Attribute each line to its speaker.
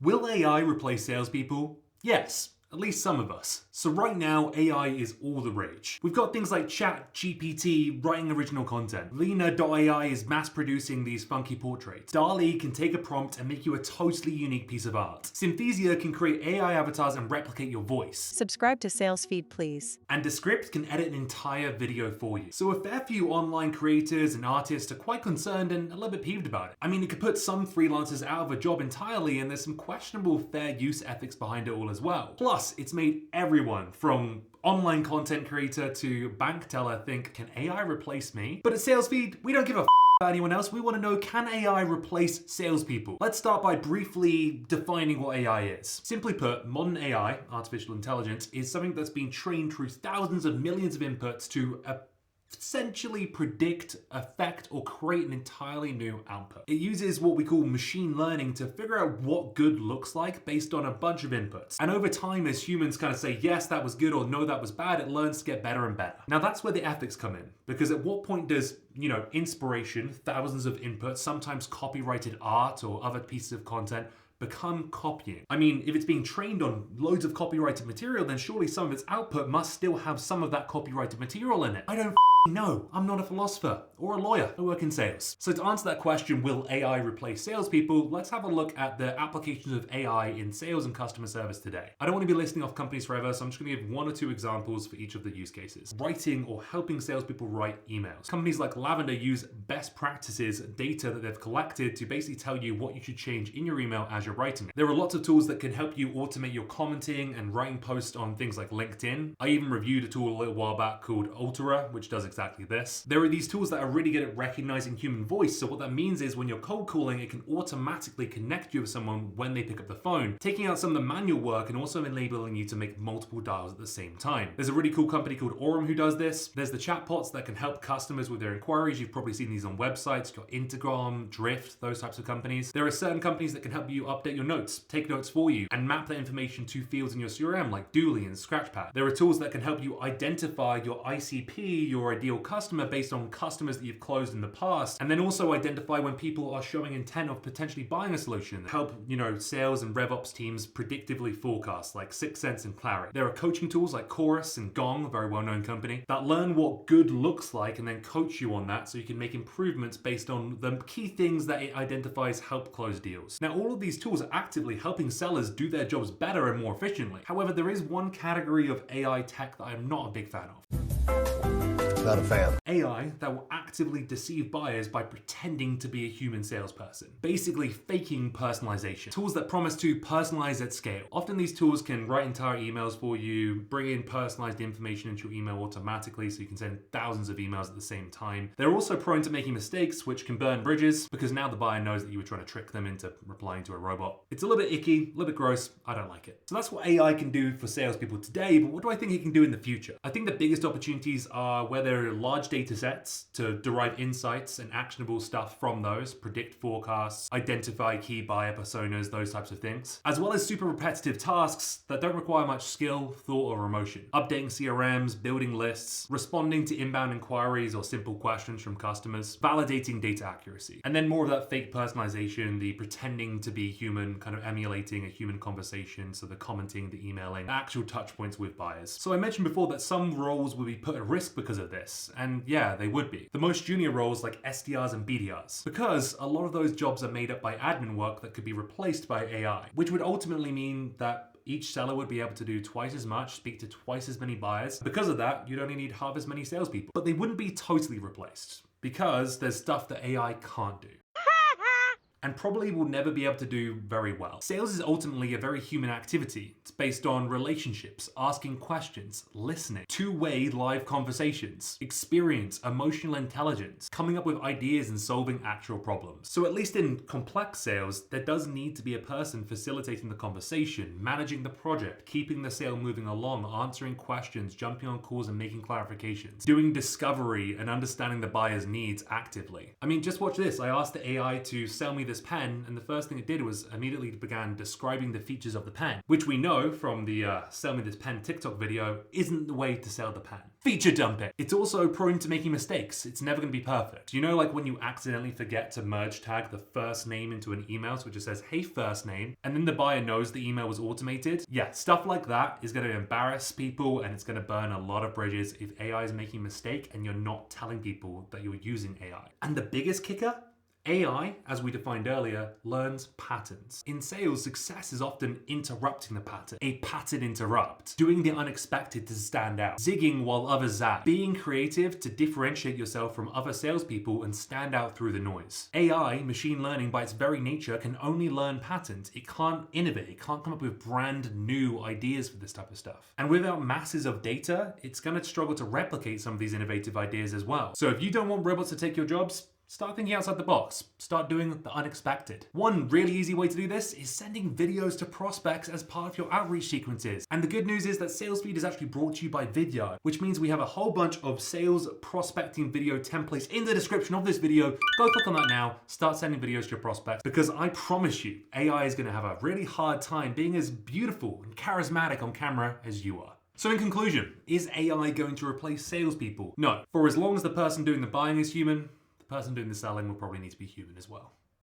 Speaker 1: Will AI replace salespeople? Yes, at least some of us. So right now, AI is all the rage. We've got things like ChatGPT writing original content. Lena.ai is mass producing these funky portraits. DALL-E can take a prompt and make you a totally unique piece of art. Synthesia can create AI avatars and replicate your voice.
Speaker 2: Subscribe to Sales Feed, please.
Speaker 1: And Descript can edit an entire video for you. So a fair few online creators and artists are quite concerned and a little bit peeved about it. I mean, it could put some freelancers out of a job entirely, and there's some questionable fair use ethics behind it all as well. Plus, it's made everyone from online content creator to bank teller think, can AI replace me? But at SalesFeed, we don't give a about anyone else. We want to know, can AI replace salespeople? Let's start by briefly defining what AI is. Simply put, modern AI, artificial intelligence, is something that's been trained through thousands of millions of inputs to essentially predict, affect, or create an entirely new output. It uses what we call machine learning to figure out what good looks like based on a bunch of inputs. And over time, as humans kind of say, yes, that was good, or no, that was bad, it learns to get better and better. Now that's where the ethics come in, because at what point does, inspiration, thousands of inputs, sometimes copyrighted art or other pieces of content, become copying? I mean, if it's being trained on loads of copyrighted material, then surely some of its output must still have some of that copyrighted material in it. I don't know. I'm not a philosopher or a lawyer. I work in sales. So to answer that question, will AI replace salespeople? Let's have a look at the applications of AI in sales and customer service today. I don't want to be listing off companies forever, so I'm just going to give one or two examples for each of the use cases. Writing or helping salespeople write emails. Companies like Lavender use best practices data that they've collected to basically tell you what you should change in your email as you're writing it. There are lots of tools that can help you automate your commenting and writing posts on things like LinkedIn. I even reviewed a tool a little while back called Altera, which does exactly this. There are these tools that are really good at recognizing human voice. So what that means is when you're cold calling, it can automatically connect you with someone when they pick up the phone, taking out some of the manual work and also enabling you to make multiple dials at the same time. There's a really cool company called Aurum who does this. There's the chatbots that can help customers with their inquiries. You've probably seen these on websites. You've got Intercom, Drift, those types of companies. There are certain companies that can help you update your notes, take notes for you, and map that information to fields in your CRM like Dooley and Scratchpad. There are tools that can help you identify your ICP, your ideal customer, based on customers that you've closed in the past, and then also identify when people are showing intent of potentially buying a solution. Help, sales and RevOps teams predictively forecast like 6 Sense and Claret. There are coaching tools like Chorus and Gong, a very well-known company, that learn what good looks like and then coach you on that so you can make improvements based on the key things that it identifies help close deals. Now, all of these tools are actively helping sellers do their jobs better and more efficiently. However, there is one category of AI tech that I'm not a big fan of.
Speaker 3: Not a fan.
Speaker 1: AI that will actively deceive buyers by pretending to be a human salesperson. Basically faking personalization. Tools that promise to personalize at scale. Often these tools can write entire emails for you, bring in personalized information into your email automatically so you can send thousands of emails at the same time. They're also prone to making mistakes, which can burn bridges because now the buyer knows that you were trying to trick them into replying to a robot. It's a little bit icky, a little bit gross. I don't like it. So that's what AI can do for salespeople today, but what do I think it can do in the future? I think the biggest opportunities are where there are large data sets to derive insights and actionable stuff from those, predict forecasts, identify key buyer personas, those types of things, as well as super repetitive tasks that don't require much skill, thought, or emotion. Updating CRMs, building lists, responding to inbound inquiries or simple questions from customers, validating data accuracy. And then more of that fake personalization, the pretending to be human, kind of emulating a human conversation, so the commenting, the emailing, actual touch points with buyers. So I mentioned before that some roles will be put at risk because of this, and yeah, they would be. The most junior roles like SDRs and BDRs, because a lot of those jobs are made up by admin work that could be replaced by AI, which would ultimately mean that each seller would be able to do twice as much, speak to twice as many buyers. Because of that, you'd only need half as many salespeople. But they wouldn't be totally replaced because there's stuff that AI can't do and probably will never be able to do very well. Sales is ultimately a very human activity. It's based on relationships, asking questions, listening, two-way live conversations, experience, emotional intelligence, coming up with ideas and solving actual problems. So at least in complex sales, there does need to be a person facilitating the conversation, managing the project, keeping the sale moving along, answering questions, jumping on calls and making clarifications, doing discovery and understanding the buyer's needs actively. I mean, just watch this. I asked the AI to sell me this pen, and the first thing it did was immediately began describing the features of the pen, which we know from the Sell Me This Pen TikTok video isn't the way to sell the pen. Feature dump it. It's also prone to making mistakes. It's never going to be perfect. You know, like when you accidentally forget to merge tag the first name into an email, so it just says, hey, first name, and then the buyer knows the email was automated? Yeah, stuff like that is going to embarrass people, and it's going to burn a lot of bridges if AI is making a mistake and you're not telling people that you're using AI. And the biggest kicker? AI, as we defined earlier, learns patterns. In sales, success is often interrupting the pattern. A pattern interrupt. Doing the unexpected to stand out. Zigging while others zag. Being creative to differentiate yourself from other salespeople and stand out through the noise. AI, machine learning by its very nature, can only learn patterns. It can't innovate. It can't come up with brand new ideas for this type of stuff. And without masses of data, it's going to struggle to replicate some of these innovative ideas as well. So if you don't want robots to take your jobs, start thinking outside the box. Start doing the unexpected. One really easy way to do this is sending videos to prospects as part of your outreach sequences. And the good news is that SalesFeed is actually brought to you by Vidyard, which means we have a whole bunch of sales prospecting video templates in the description of this video. Go click on that now, start sending videos to your prospects, because I promise you, AI is gonna have a really hard time being as beautiful and charismatic on camera as you are. So in conclusion, is AI going to replace salespeople? No. For as long as the person doing the buying is human, the person doing the selling will probably need to be human as well.